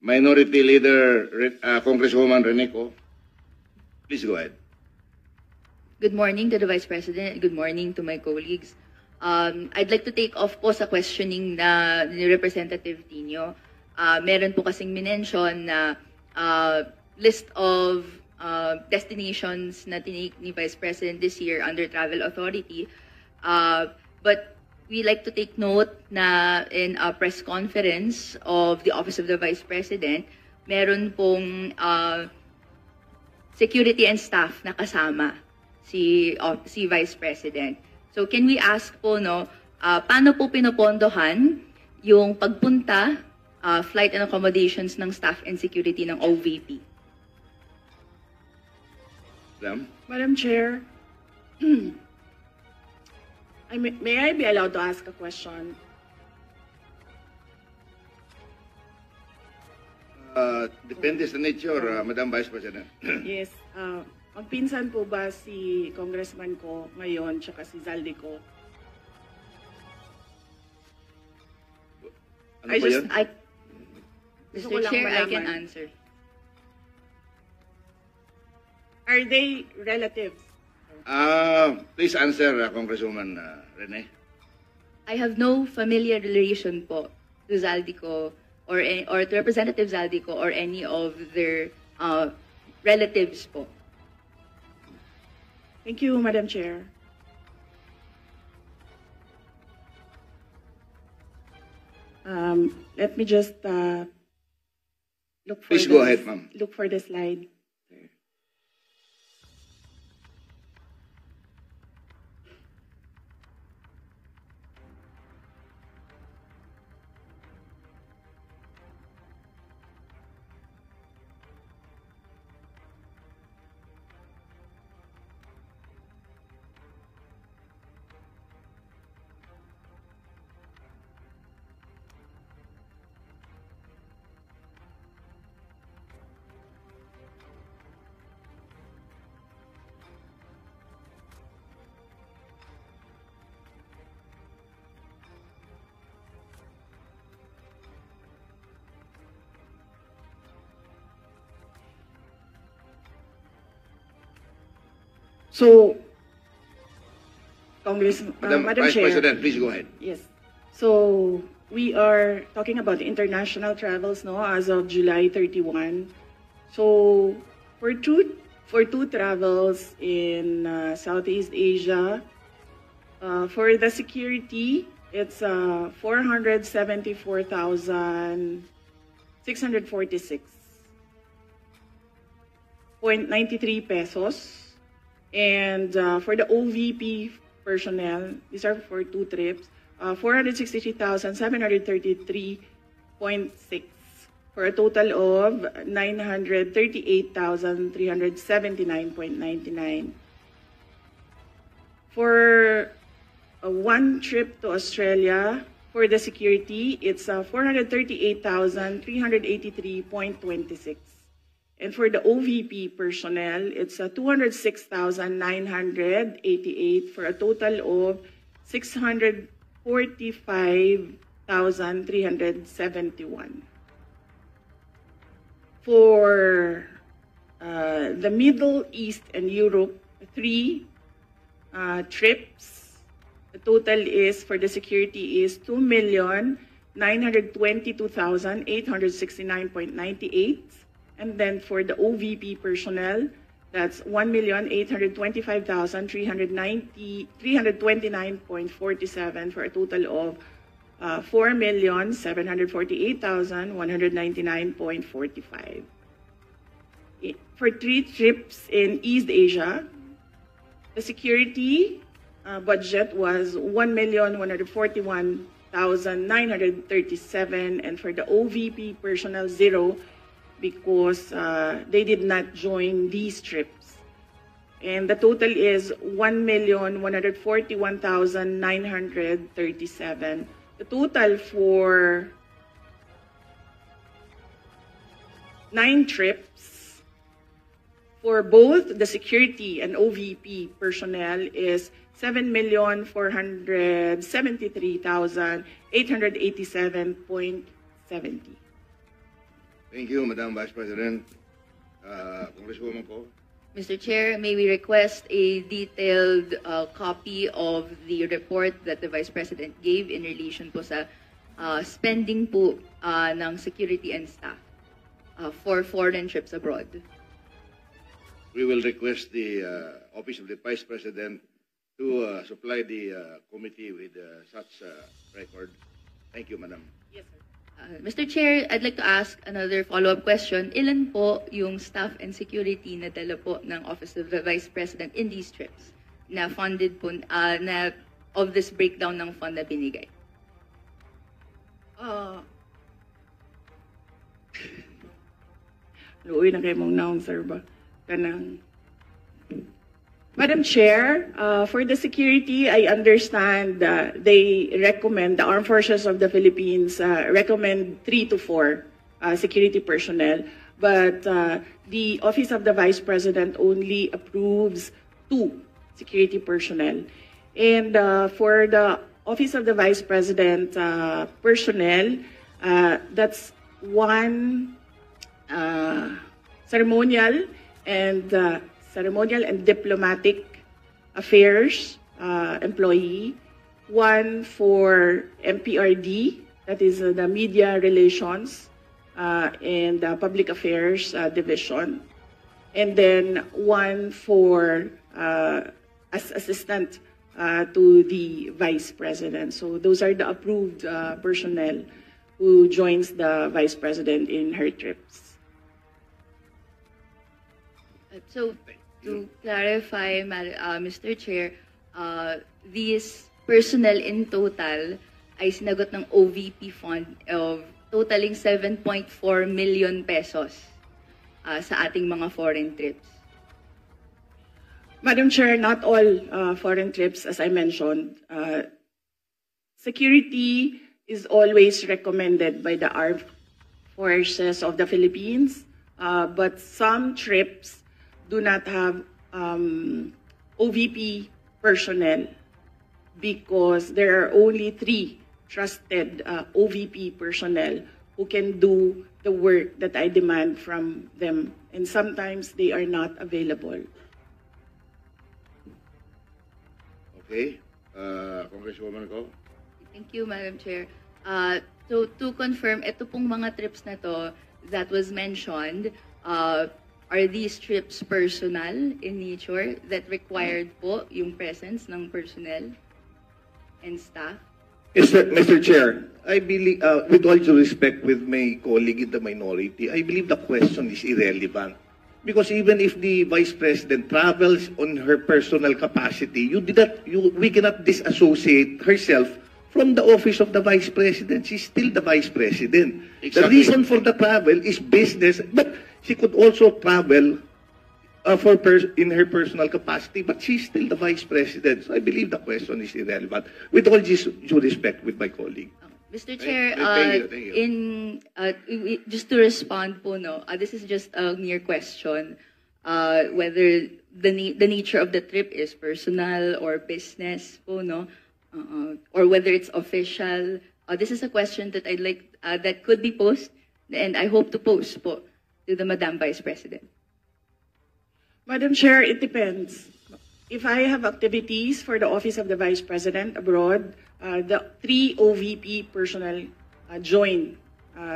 Minority Leader Congresswoman Reneco. Please go ahead. Good morning to the Vice President. Good morning to my colleagues. I'd like to take off po sa questioning na ni Representative Tino. Meron po kasing minention na list of destinations na tinake ni Vice President this year under Travel Authority. But we like to take note na in a press conference of the Office of the Vice President, meron pong security and staff na kasama si Vice President. So can we ask po, no, paano po pinopondohan yung pagpunta, flight and accommodations ng staff and security ng OVP? Madam Chair, may I be allowed to ask a question? Depende sa nature, Madam Vice President. Yes. Magpinsan po ba si Congressman ko ngayon tsaka si Zaldi ko? Ano po yun? Gusto Mr. ko lang Chair, I can malaman. answer. Are they relatives? Please answer, Congresswoman Rene. I have no familiar relation po to Zaldico or to Representative Zaldico or any of their relatives po. Thank you, Madam Chair. Let me just look for Please go ahead, ma'am. Look for the slide. So, Madam Vice Chair. President, please go ahead. Yes. So, we are talking about international travels, no, as of July 31. So, for two travels in Southeast Asia, for the security, it's 474,646.93 pesos. And for the OVP personnel, these are for two trips, 463,733.6 for a total of 938,379.99. For one trip to Australia, for the security, it's 438,383.26. And for the OVP personnel, it's 206,988 for a total of 645,371. For the Middle East and Europe, three trips, the total is for the security is 2,922,869.98. And then for the OVP personnel, that's 1,825,329.47 for a total of 4,748,199.45. For three trips in East Asia, the security budget was 1,141,937, and for the OVP personnel, 0, because they did not join these trips. And the total is 1,141,937. The total for 9 trips for both the security and OVP personnel is 7,473,887.70. Thank you, Madam Vice President. Congresswoman Ko. Mr. Chair, may we request a detailed copy of the report that the Vice President gave in relation po sa spending po ng security and staff for foreign trips abroad. We will request the Office of the Vice President to supply the committee with such record. Thank you, Madam. Yes, sir. Mr. Chair, I'd like to ask another follow-up question. Ilan po yung staff and security na dala po ng Office of the Vice President in these trips na funded po, na of this breakdown ng fund na binigay? Luoy na kayo mong noun, sir ba? Kanang. Madam Chair, for the security, I understand they recommend, the Armed Forces of the Philippines recommend 3 to 4 security personnel, but the Office of the Vice President only approves 2 security personnel. And for the Office of the Vice President personnel, that's 1 ceremonial and diplomatic affairs employee, 1 for MPRD, that is the media relations and public affairs division, and then 1 for as assistant to the Vice President. So those are the approved personnel who joins the Vice President in her trips. So, to clarify, Mr. Chair, these personnel in total ay sinagot ng OVP fund of totaling 7.4 million pesos sa ating mga foreign trips. Madam Chair, not all foreign trips, as I mentioned. Security is always recommended by the Armed Forces of the Philippines, but some trips do not have OVP personnel because there are only 3 trusted OVP personnel who can do the work that I demand from them, and sometimes they are not available. Okay. Congresswoman Ko. Thank you, Madam Chair. So to confirm, ito pong mga trips na to that was mentioned, are these trips personal in nature that required po yung presence ng personnel and staff? Yes, Mr. Chair, I believe, with all due respect with my colleague in the minority, I believe the question is irrelevant. Because even if the Vice President travels on her personal capacity, we cannot disassociate herself from the office of the Vice President. She's still the Vice President. Exactly. The reason for the travel is business, but she could also travel in her personal capacity, but she's still the Vice President. So I believe the question is irrelevant. With all due respect with my colleague. Mr. Chair, Thank you. Just to respond po, this is just a mere question, whether the nature of the trip is personal or business po, or whether it's official. This is a question that I'd like that could be posed, and I hope to pose po to the Madam Vice President. Madam Chair, it depends. If I have activities for the Office of the Vice President abroad, the 3 OVP personnel join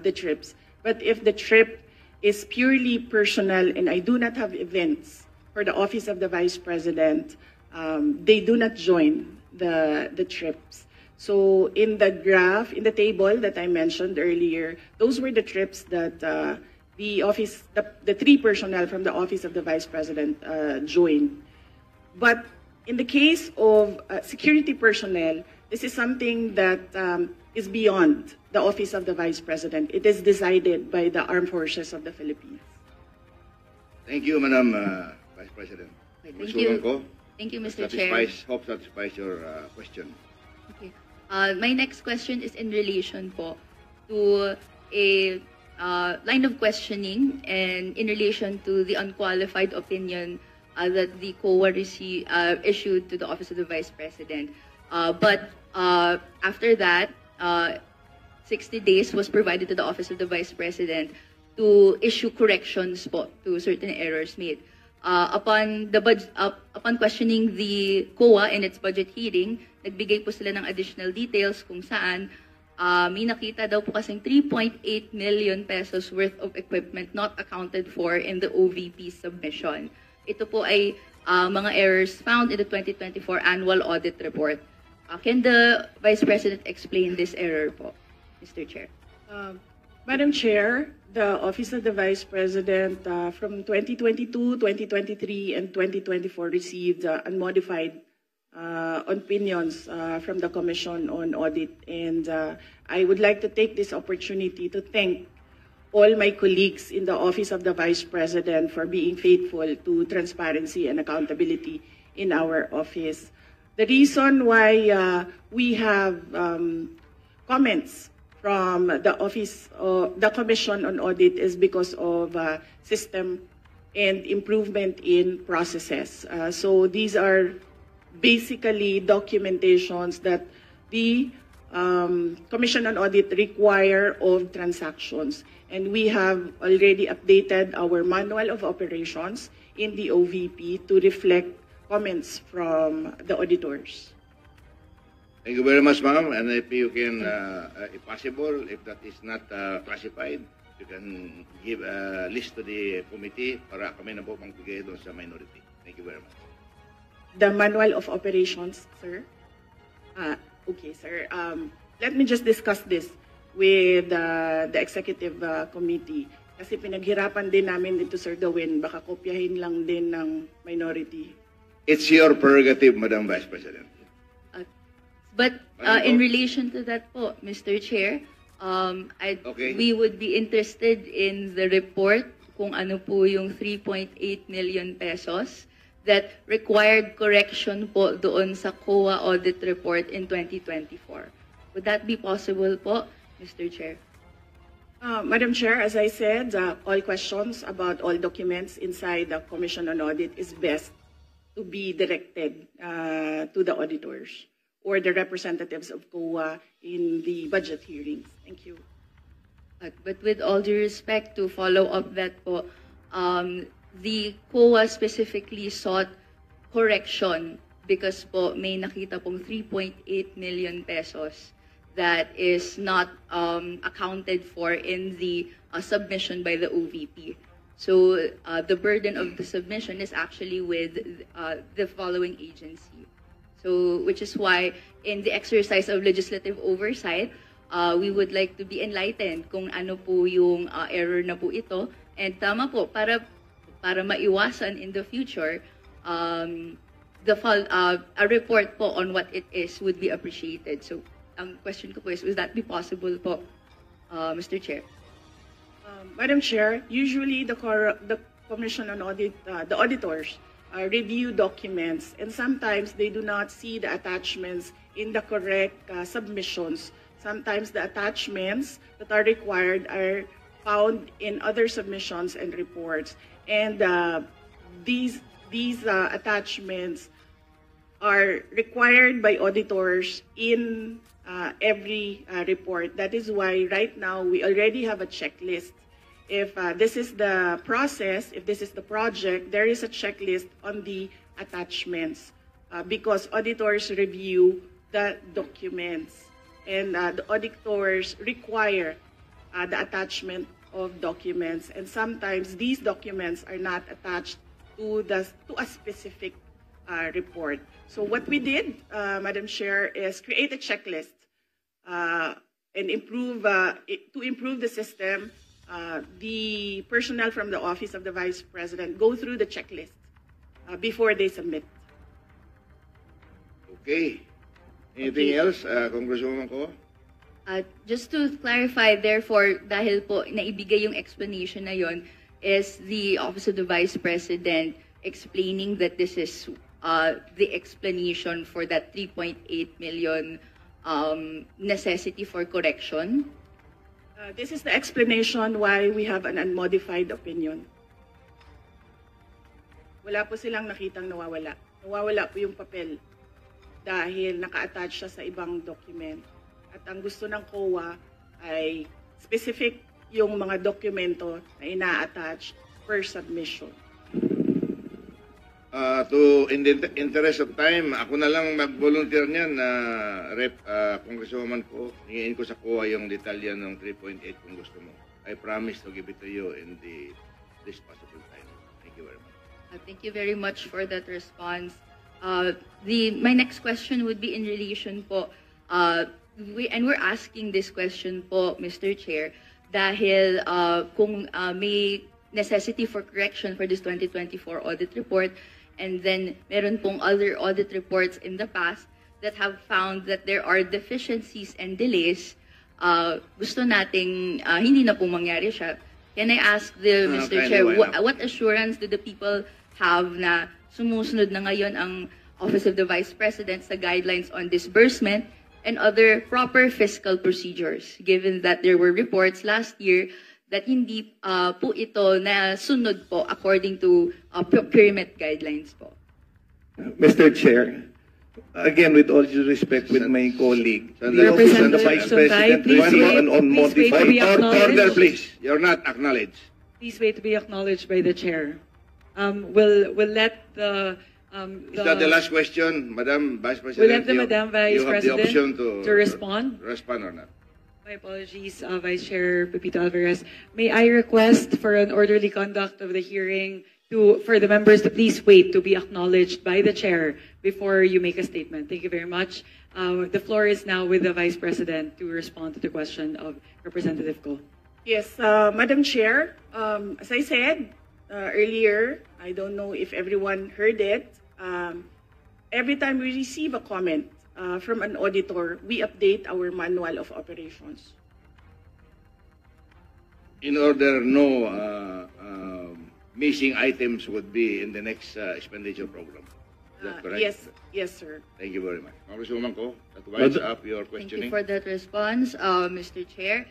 the trips. But if the trip is purely personal and I do not have events for the Office of the Vice President, they do not join the trips. So in the graph, in the table that I mentioned earlier, those were the trips that the 3 personnel from the Office of the Vice President joined. But in the case of security personnel, this is something that is beyond the Office of the Vice President. It is decided by the Armed Forces of the Philippines. Thank you, Madam Vice President. Thank Congresswoman you. Ko. Thank you, Mr. Chair. Hope satisfies your question. Okay. My next question is in relation po to a line of questioning and in relation to the unqualified opinion that the COA issued to the Office of the Vice President. But after that, 60 days was provided to the Office of the Vice President to issue corrections po to certain errors made. Upon questioning the COA in its budget hearing, nagbigay po sila ng additional details kung saan may nakita daw po kasing 3.8 million pesos worth of equipment not accounted for in the OVP submission. Ito po ay mga errors found in the 2024 annual audit report. Can the Vice President explain this error po, Mr. Chair? Madam Chair, the Office of the Vice President from 2022, 2023, and 2024 received unmodified opinions from the Commission on Audit. And I would like to take this opportunity to thank all my colleagues in the Office of the Vice President for being faithful to transparency and accountability in our office. The reason why we have comments from the office, the Commission on Audit, is because of system and improvement in processes. So these are basically documentations that the Commission on Audit require of transactions. And we have already updated our manual of operations in the OVP to reflect comments from the auditors. Thank you very much, ma'am. And if you can, if possible, if that is not classified, you can give a list to the committee para kami na po magbigay doon sa minority. Thank you very much. The manual of operations, sir? Okay, sir. Let me just discuss this with the executive committee. Kasi pinaghirapan din namin dito, Sir Gawin. Baka kopyahin lang din ng minority. It's your prerogative, Madam Vice President. But in relation to that po, Mr. Chair, we would be interested in the report kung ano po yung 3.8 million pesos that required correction po doon sa COA audit report in 2024. Would that be possible po, Mr. Chair? Madam Chair, as I said, all questions about all documents inside the Commission on Audit is best to be directed to the auditors or the representatives of COA in the budget hearings. Thank you. But with all due respect, to follow up that po, the COA specifically sought correction because po may nakita pong 3.8 million pesos that is not accounted for in the submission by the OVP. So the burden of the submission is actually with the following agency. So, which is why in the exercise of legislative oversight, we would like to be enlightened kung ano po yung error na po ito. And tama po, para maiwasan in the future, a report po on what it is would be appreciated. So, ang question ko po is, would that be possible po, Mr. Chair? Madam Chair, usually the Commission on Audit, the auditors review documents, and sometimes they do not see the attachments in the correct submissions. Sometimes the attachments that are required are found in other submissions and reports, and these attachments are required by auditors in every report. That is why right now we already have a checklist. If this is the process, if this is the project, there is a checklist on the attachments because auditors review the documents, and the auditors require the attachment of documents, and sometimes these documents are not attached to a specific report. So what we did, Madam Chair, is create a checklist and to improve the system. The personnel from the Office of the Vice President go through the checklist before they submit. Okay. Anything else, Congresswoman Ko? Just to clarify, therefore, dahil po naibigay yung explanation na yon, is the Office of the Vice President explaining that this is the explanation for that 3.8 million necessity for correction? This is the explanation why we have an unmodified opinion. Wala po silang nakitang nawawala. Nawawala po yung papel dahil naka-attach siya sa ibang document. At ang gusto ng COA ay specific yung mga dokumento na ina-attach per submission. In the interest of time, ako na lang mag-volunteer niyan na Congresswoman ko. Hingin ko sa COA yung detalya ng 3.8 kung gusto mo. I promise to give it to you in this possible time. Thank you very much. Thank you very much for that response. My next question would be in relation po, we're asking this question po, Mr. Chair, dahil kung may necessity for correction for this 2024 audit report, and then meron pong other audit reports in the past that have found that there are deficiencies and delays, gusto nating hindi na pong mangyari siya. Can I ask Mr. Chair, what assurance do the people have na sumusunod na ngayon ang Office of the Vice President sa guidelines on disbursement and other proper fiscal procedures, given that there were reports last year that hindi po ito na sunod po according to procurement guidelines po? Mr. Chair, again, with all due respect with my colleague, the Office of the Representative Vice Sontai, President please review wait. and on Please wait to be modified. acknowledged. Order, please. You're not acknowledged. Please wait to be acknowledged by the chair. We'll let the Is that the last question, Madam Vice President? We'll let the Madam Vice you have the President option to respond. Respond or not. My apologies, Vice Chair Pepito Alvarez. May I request for an orderly conduct of the hearing for the members to please wait to be acknowledged by the chair before you make a statement. Thank you very much. The floor is now with the Vice President to respond to the question of Representative Ko. Yes, Madam Chair, as I said earlier, I don't know if everyone heard it, every time we receive a comment from an auditor, we update our manual of operations. In order no missing items would be in the next expenditure program. Is that correct? Yes, sir. Thank you very much. Congresswoman Ko, that winds up your Thank questioning. you for that response, Mr. Chair.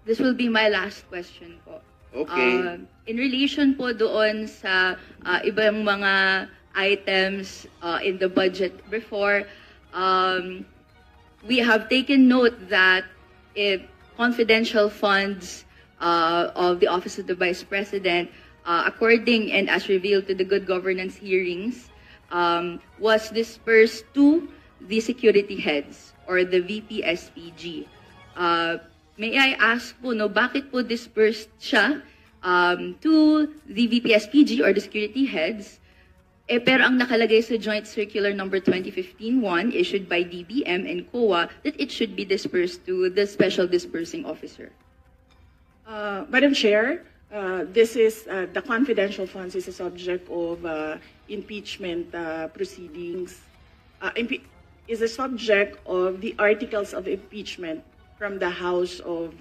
This will be my last question po. Okay. In relation po doon sa ibang mga items in the budget before, we have taken note that if confidential funds of the Office of the Vice President, according and as revealed to the good governance hearings, was dispersed to the security heads or the VP-SPG. May I ask po, bakit po dispersed siya to the VP-SPG or the security heads, pero ang nakalagay sa Joint Circular Number 2015-1 issued by DBM and COA that it should be dispersed to the Special Disbursing Officer? Madam Chair, this is the confidential funds is a subject of impeachment proceedings. Is a subject of the articles of impeachment from the House of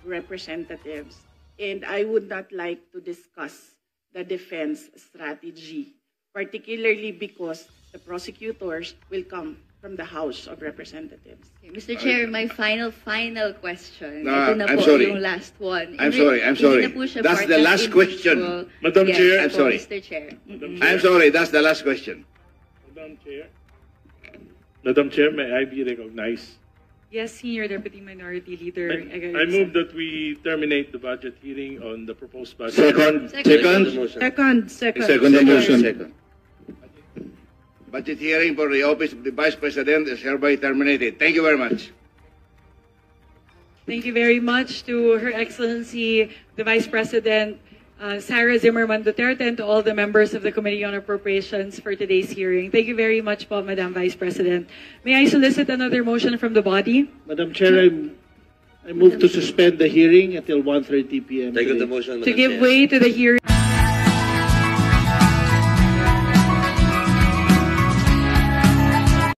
Representatives, and I would not like to discuss the defense strategy, particularly because the prosecutors will come from the House of Representatives. Okay, Mr. Chair, my final question. No, Ito na I'm po sorry. yung last one. I'm Hindi sorry. na po siya That's part the of last question. individual- Madam Yes, Chair. I'm po, sorry. Mr. Chair. I'm sorry, that's the last question. Madam Chair, may I be recognized? Yes, Senior Deputy Minority Leader. I move that we terminate the budget hearing on the proposed budget. Second. Second the motion. Second. Budget hearing for the Office of the Vice President is hereby terminated. Thank you very much. Thank you very much to Her Excellency, the Vice President, Sarah Zimmerman Duterte, and to all the members of the Committee on Appropriations for today's hearing. Thank you very much po, Madam Vice President. May I solicit another motion from the body? Madam Chair, I move to suspend the hearing until 1:30 p.m. Second today. the motion, To Madam give Chair. way to the hearing.